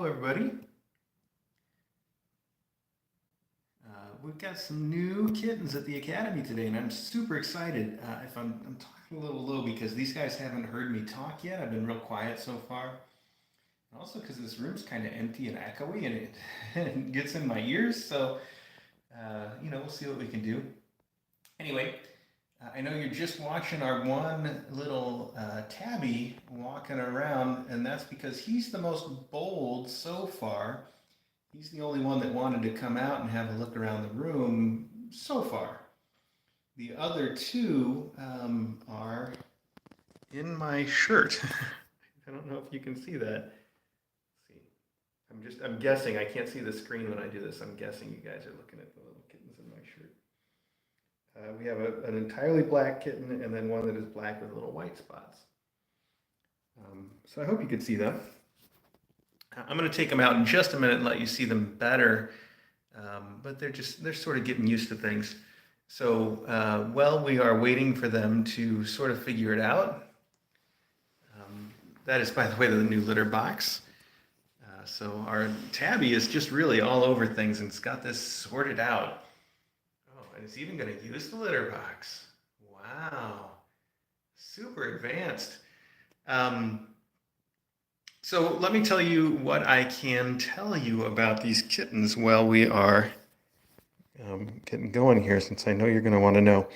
Hello, everybody. We've got some new kittens at the academy today, and I'm super excited. If I'm talking a little low because these guys haven't heard me talk yet. I've been real quiet so far. And also because this room's kind of empty and echoey, and it gets in my ears. So, we'll see what we can do. Anyway, I know you're just watching our one little tabby walking around, and that's because he's the most bold so far. He's the only one that wanted to come out and have a look around the room so far. The other two are in my shirt. I don't know if you can see that. Let's see. I'm guessing. I can't see the screen when I do this. I'm guessing you guys are looking at the little kittens in my shirt. We have an entirely black kitten and then one that is black with little white spots. So I hope you can see them. I'm going to take them out in just a minute and let you see them better, but they're sort of getting used to things. So while we are waiting for them to sort of figure it out, that is, by the way, the new litter box. So our tabby is just really all over things and it's got this sorted out. Oh, and it's even going to use the litter box. Wow, super advanced. So let me tell you what I can tell you about these kittens while we are getting going here, since I know you're going to want to know.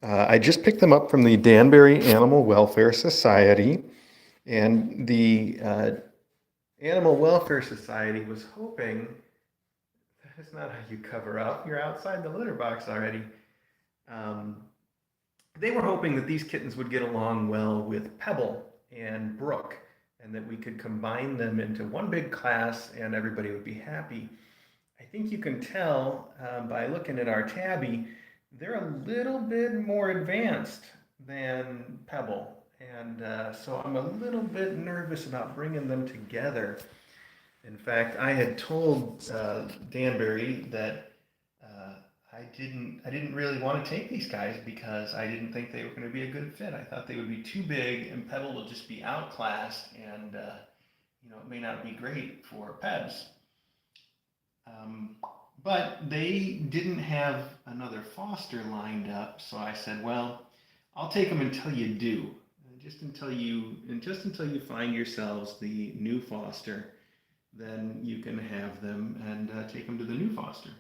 I just picked them up from the Danbury Animal Welfare Society, and the Animal Welfare Society was hoping, that is not how you cover up, you're outside the litter box already. They were hoping that these kittens would get along well with Pebble and Brooke, and that we could combine them into one big class and everybody would be happy. I think you can tell by looking at our tabby, they're a little bit more advanced than Pebble. And so I'm a little bit nervous about bringing them together. In fact, I had told Danbury that I didn't really want to take these guys because I didn't think they were going to be a good fit. I thought they would be too big and Pebble would just be outclassed and it may not be great for Pebs. But they didn't have another foster lined up, so I said, well, I'll take them until you do. Just until you find yourselves the new foster, then you can have them and take them to the new foster.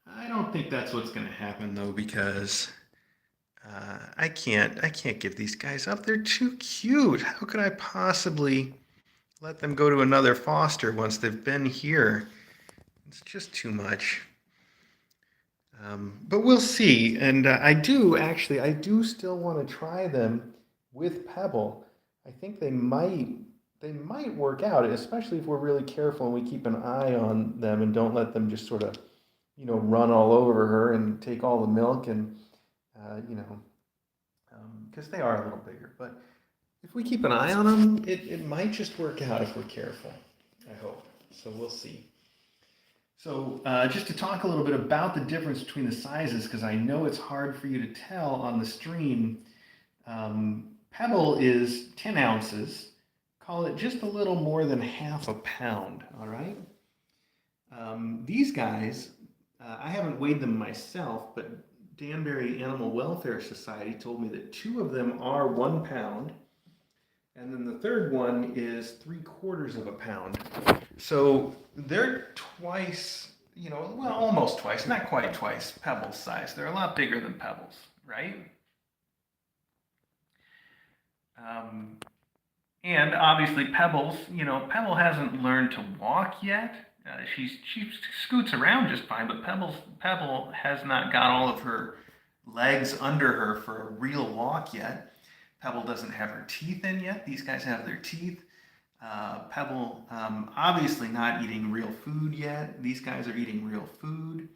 I don't think that's what's going to happen though, because I can't give these guys up. They're too cute. How could I possibly let them go to another foster once they've been here? It's just too much. But we'll see. And I do still want to try them with Pebble. I think they might work out, especially if we're really careful and we keep an eye on them and don't let them just sort of run all over her and take all the milk and, because they are a little bigger. But if we keep an eye on them, it might just work out if we're careful, I hope. So we'll see. So just to talk a little bit about the difference between the sizes, because I know it's hard for you to tell on the stream. Pebble is 10 ounces. Call it just a little more than half a pound, all right? These guys, I haven't weighed them myself, but Danbury Animal Welfare Society told me that 2 of them are 1 pound, and then the third one is 3/4 of a pound. So they're twice, well, almost twice, not quite twice Pebble's size. They're a lot bigger than Pebble's, right? And obviously Pebble hasn't learned to walk yet. She scoots around just fine, but Pebble has not got all of her legs under her for a real walk yet. Pebble doesn't have her teeth in yet. These guys have their teeth. Pebble obviously not eating real food yet. These guys are eating real food.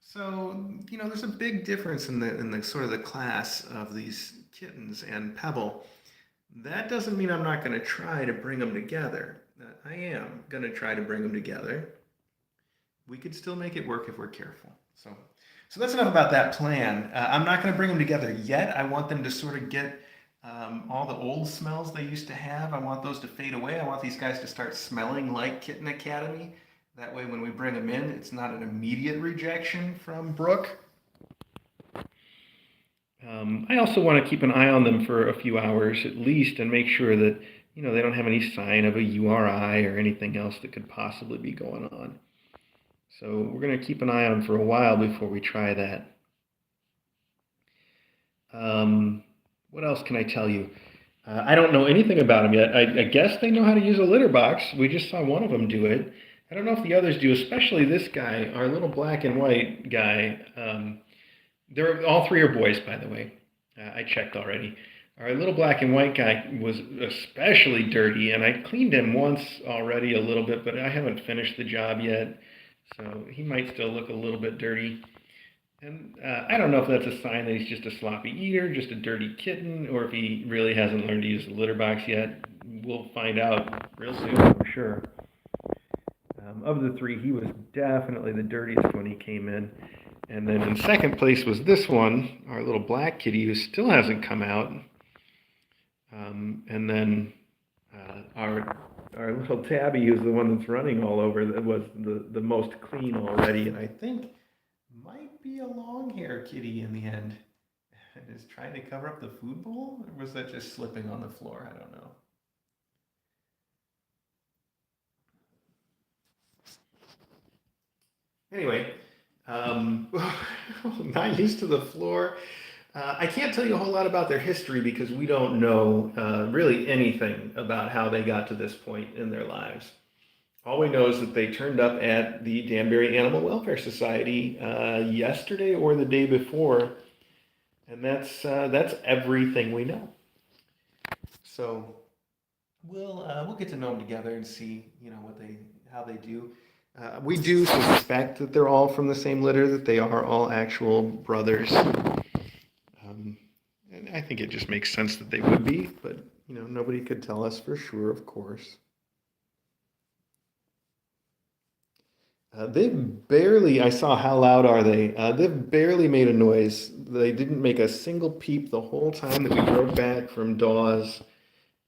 So there's a big difference in the sort of the class of these kittens and Pebble. That doesn't mean I'm not going to try to bring them together. I am going to try to bring them together. We could still make it work if we're careful. So that's enough about that plan. I'm not going to bring them together yet. I want them to sort of get All the old smells they used to have, I want those to fade away. I want these guys to start smelling like Kitten Academy. That way, when we bring them in, it's not an immediate rejection from Brooke. I also want to keep an eye on them for a few hours at least and make sure that, they don't have any sign of a URI or anything else that could possibly be going on. So we're going to keep an eye on them for a while before we try that. What else can I tell you? I don't know anything about them yet. I guess they know how to use a litter box. We just saw one of them do it. I don't know if the others do, especially this guy, our little black and white guy. They're all three are boys, by the way. I checked already. Our little black and white guy was especially dirty, and I cleaned him once already a little bit, but I haven't finished the job yet, so he might still look a little bit dirty. And I don't know if that's a sign that he's just a sloppy eater, just a dirty kitten, or if he really hasn't learned to use the litter box yet. We'll find out real soon, I'm sure. Of the three, he was definitely the dirtiest when he came in. And then in second place was this one, our little black kitty, who still hasn't come out. And then our little tabby, who's the one that's running all over, that was the most clean already, and I think might be a long hair kitty in the end. And is trying to cover up the food bowl, or was that just slipping on the floor? I don't know. Anyway, not used to the floor. I can't tell you a whole lot about their history because we don't know really anything about how they got to this point in their lives. All we know is that they turned up at the Danbury Animal Welfare Society yesterday or the day before, and that's everything we know. So we'll get to know them together and see how they do. We do suspect that they're all from the same litter, that they are all actual brothers. And I think it just makes sense that they would be, but nobody could tell us for sure, of course. I saw how loud are they? They've barely made a noise. They didn't make a single peep the whole time that we drove back from Dawes,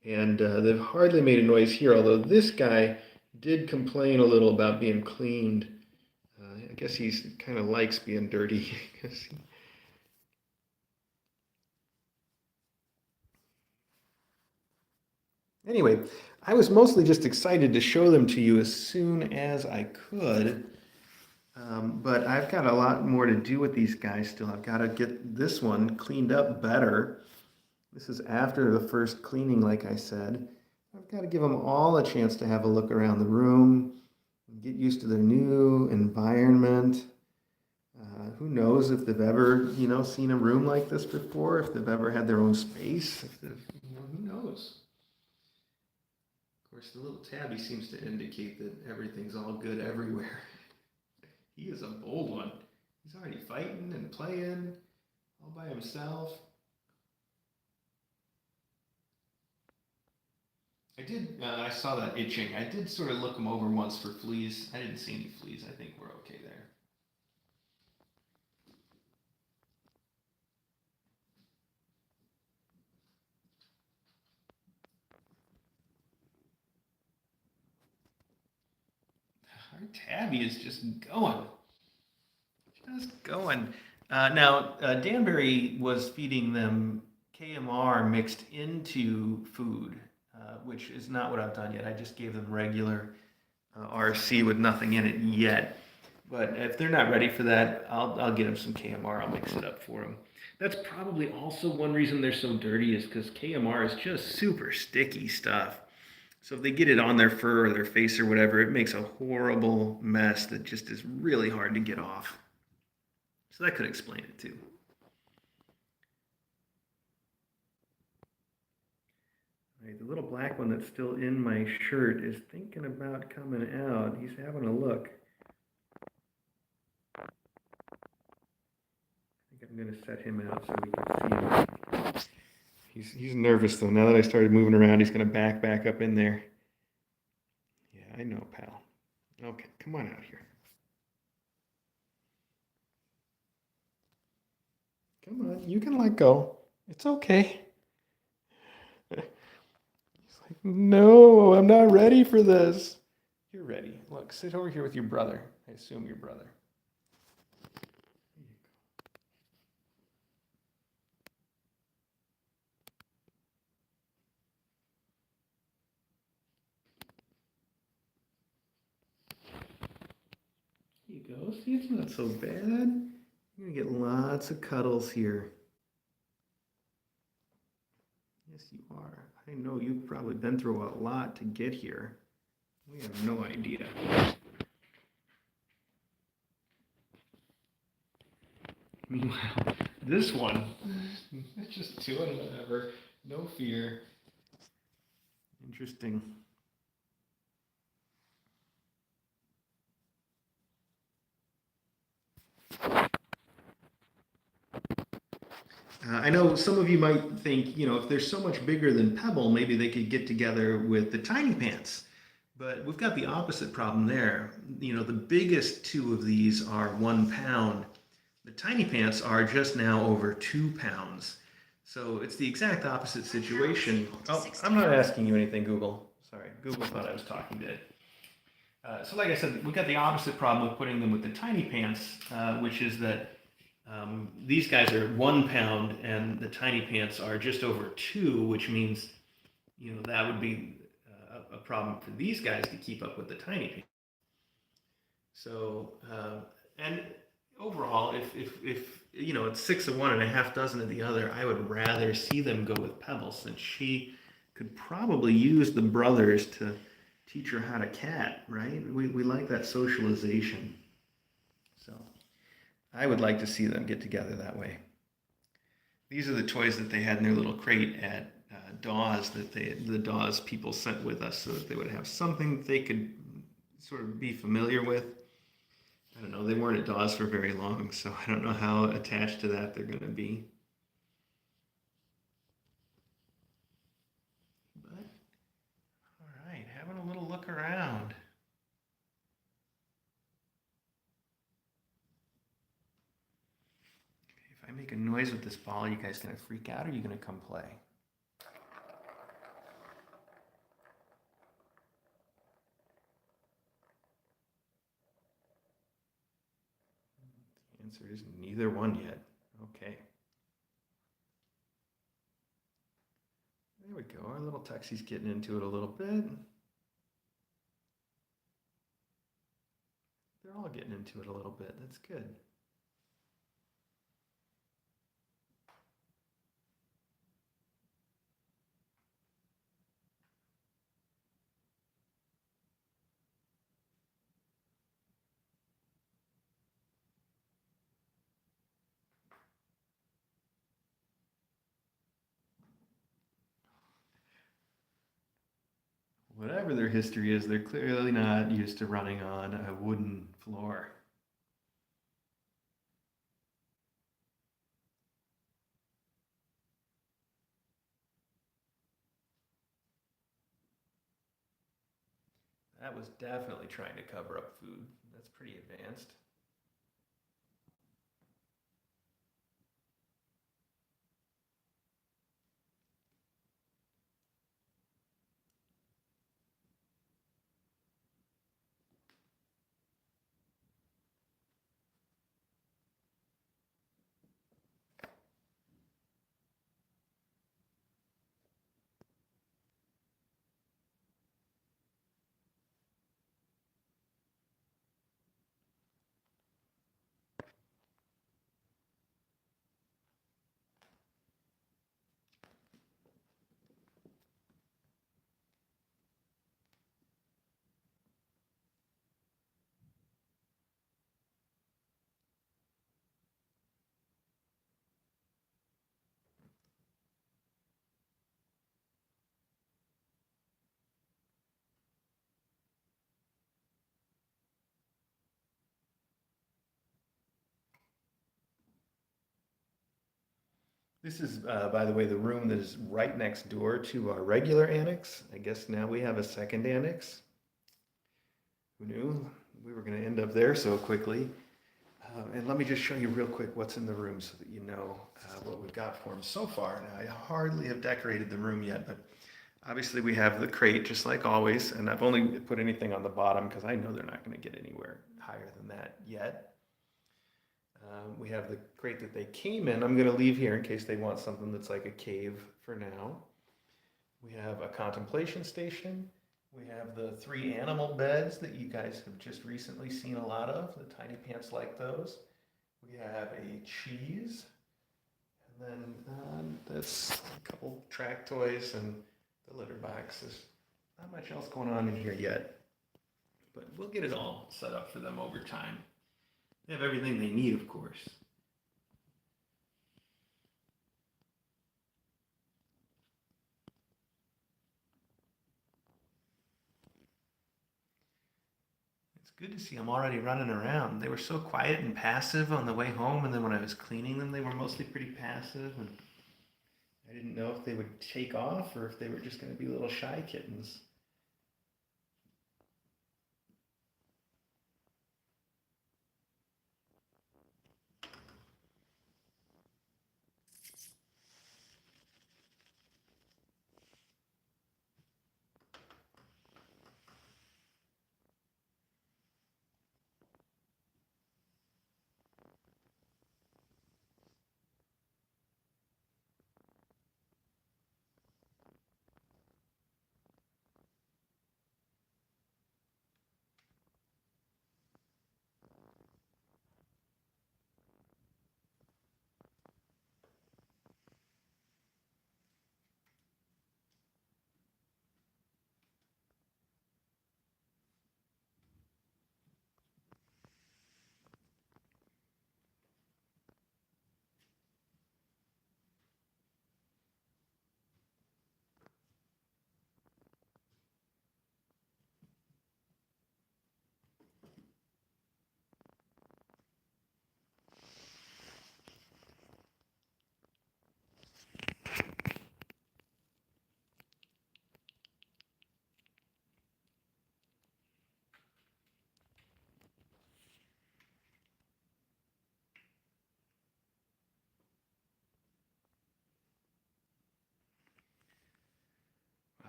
and they've hardly made a noise here, although this guy did complain a little about being cleaned. I guess he kind of likes being dirty. Anyway, I was mostly just excited to show them to you as soon as I could. But I've got a lot more to do with these guys still. I've got to get this one cleaned up better. This is after the first cleaning, like I said. I've got to give them all a chance to have a look around the room, and get used to their new environment. Who knows if they've ever, seen a room like this before, if they've ever had their own space. Who knows? Of course, the little tabby seems to indicate that everything's all good everywhere. He is a bold one. He's already fighting and playing all by himself. I saw that itching. I did sort of look him over once for fleas. I didn't see any fleas. I think we're okay there. Our tabby is just going. Just going. Now, Danbury was feeding them KMR mixed into food, which is not what I've done yet. I just gave them regular RC with nothing in it yet. But if they're not ready for that, I'll get them some KMR. I'll mix it up for them. That's probably also one reason they're so dirty is because KMR is just super sticky stuff. So if they get it on their fur or their face or whatever, it makes a horrible mess that just is really hard to get off. So that could explain it too. All right, the little black one that's still in my shirt is thinking about coming out. He's having a look. I think I'm going to set him out so we can see him. He's nervous though. Now that I started moving around, he's going to back up in there. Yeah, I know, pal. Okay, come on out here. Come on, you can let go. It's okay. No, I'm not ready for this. You're ready. Look, sit over here with your brother. I assume your brother. Here you go. See, it's not so bad. You're gonna get lots of cuddles here. Yes, you are. I know you've probably been through a lot to get here. We have no idea. Meanwhile, this one, it's just doing whatever. No fear. Interesting. I know some of you might think, if they're so much bigger than Pebble, maybe they could get together with the Tiny Pants. But we've got the opposite problem there. The biggest two of these are 1 pound. The Tiny Pants are just now over 2 pounds. So it's the exact opposite situation. Oh, I'm not asking you anything, Google. Sorry, Google thought I was talking to it. So like I said, we've got the opposite problem with putting them with the Tiny Pants, which is that these guys are 1 pound and the Tiny Pants are just over 2, which means, that would be a problem for these guys to keep up with the Tiny Pants. So, and overall, if it's 6 of one and a half dozen of the other, I would rather see them go with Pebbles, since she could probably use the brothers to teach her how to cat, right? We like that socialization. So I would like to see them get together that way. These are the toys that they had in their little crate at Dawes, that the Dawes people sent with us, so that they would have something they could sort of be familiar with. I don't know, they weren't at Dawes for very long, so I don't know how attached to that they're going to be. But, all right, having a little look around. If I make a noise with this ball, are you guys going to freak out, or are you going to come play? The answer is neither one yet. Okay. There we go. Our little Tuxie's getting into it a little bit. They're all getting into it a little bit. That's good. Whatever their history is, they're clearly not used to running on a wooden floor. That was definitely trying to cover up food. That's pretty advanced. This is, by the way, the room that is right next door to our regular annex. I guess now we have a second annex. Who knew we were going to end up there so quickly? And let me just show you real quick what's in the room so that you know what we've got for them so far. Now, I hardly have decorated the room yet, but Obviously, we have the crate just like always, and I've only put anything on the bottom because I know they're not going to get anywhere higher than that yet. We have the crate that they came in. I'm going to leave here in case they want something that's like a cave for now. We have a contemplation station. We have the 3 animal beds that you guys have just recently seen a lot of. The tiny pants like those. We have a cheese. And then that's a couple track toys and the litter box. There's not much else going on in here yet. But we'll get it all set up for them over time. They have everything they need, of course. It's good to see them already running around. They were so quiet and passive on the way home, and then when I was cleaning them, they were mostly pretty passive. And I didn't know if they would take off or if they were just going to be little shy kittens.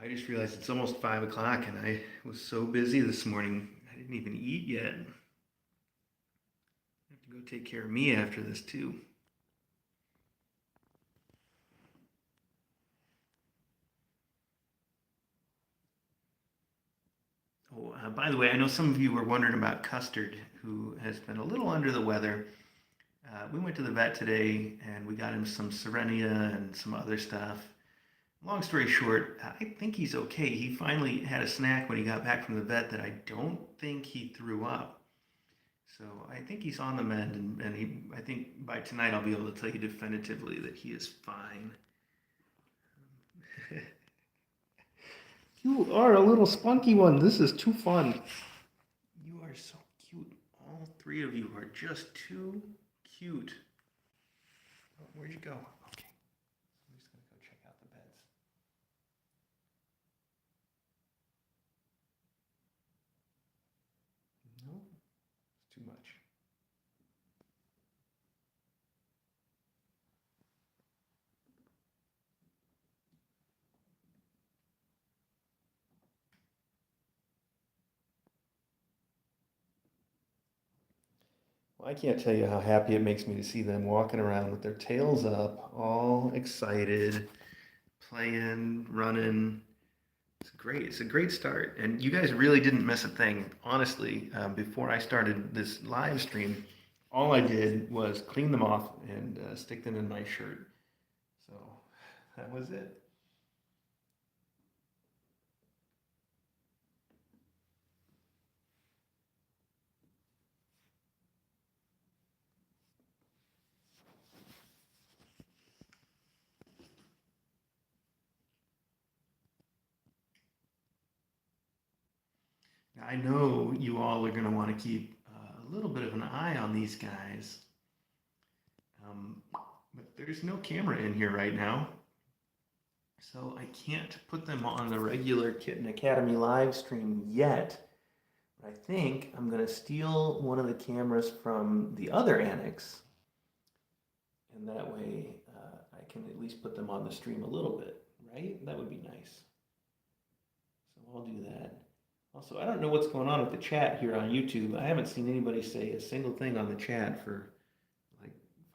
I just realized it's almost 5 o'clock, and I was so busy this morning. I didn't even eat yet. I have to go take care of me after this, too. Oh, by the way, I know some of you were wondering about Custard, who has been a little under the weather. We went to the vet today and we got him some Serenia and some other stuff. Long story short, I think he's okay. He finally had a snack when he got back from the vet that I don't think he threw up. So I think he's on the mend, and I think by tonight I'll be able to tell you definitively that he is fine. You are a little spunky one. This is too fun. You are so cute. All 3 of you are just too cute. Oh, where'd you go? Okay. I'm just going to go check out the beds. No, it's too much. Well, I can't tell you how happy it makes me to see them walking around with their tails up, all excited, playing, running. It's great. It's a great start. And you guys really didn't miss a thing. Honestly, before I started this live stream, all I did was clean them off and stick them in my shirt. So that was it. I know you all are going to want to keep a little bit of an eye on these guys. But there's no camera in here right now. So I can't put them on the regular Kitten Academy live stream yet. But I think I'm going to steal one of the cameras from the other annex. And that way I can at least put them on the stream a little bit, right? That would be nice. I'll do that. Also, I don't know what's going on with the chat here on YouTube. I haven't seen anybody say a single thing on the chat for like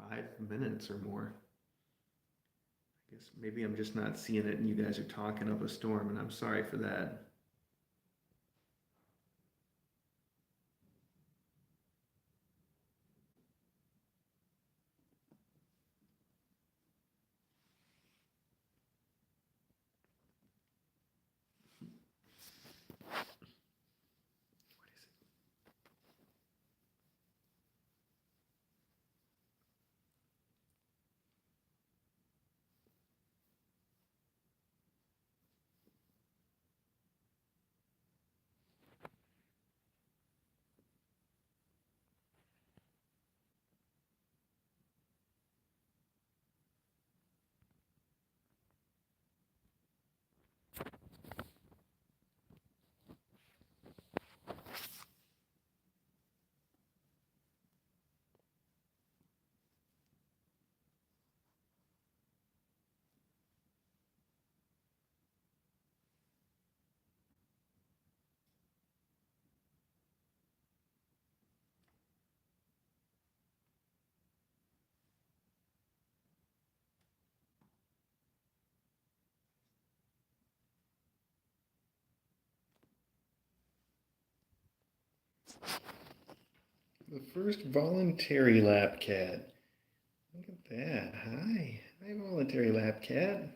5 minutes or more. I guess maybe I'm just not seeing it and you guys are talking up a storm, and I'm sorry for that. The first voluntary lap cat. Look at that. Hi. Hi, voluntary lap cat.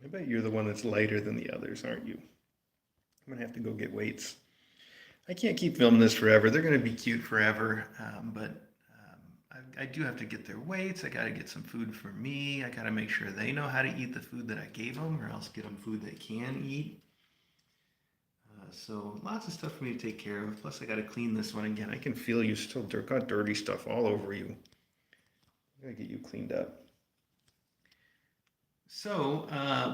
I bet you're the one that's lighter than the others, aren't you? I'm gonna have to go get weights. I can't keep filming this forever. They're gonna be cute forever, but I do have to get their weights. I gotta get some food for me. I gotta make sure they know how to eat the food that I gave them, or else get them food they can eat. So lots of stuff for me to take care of. Plus, I gotta clean this one again. I can feel you still got dirty stuff all over you. I gotta get you cleaned up. So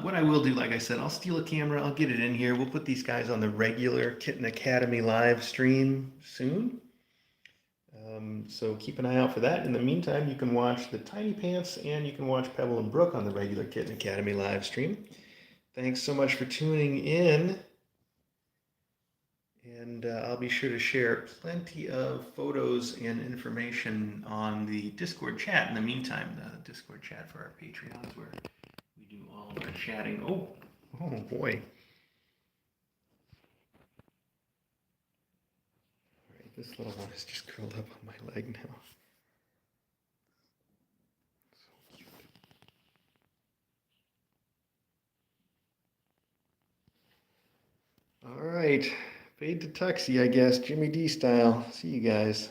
what I will do, like I said, I'll steal a camera, I'll get it in here. We'll put these guys on the regular Kitten Academy live stream soon. So keep an eye out for that. In the meantime, you can watch the Tiny Pants and you can watch Pebble and Brooke on the regular Kitten Academy live stream. Thanks so much for tuning in. And I'll be sure to share plenty of photos and information on the Discord chat. In the meantime, the Discord chat for our Patreons, where we do all of our chatting. Oh boy. All right, this little one is just curled up on my leg now. So cute. All right, fade to tuxie, I guess, Jimmy D style. See you guys.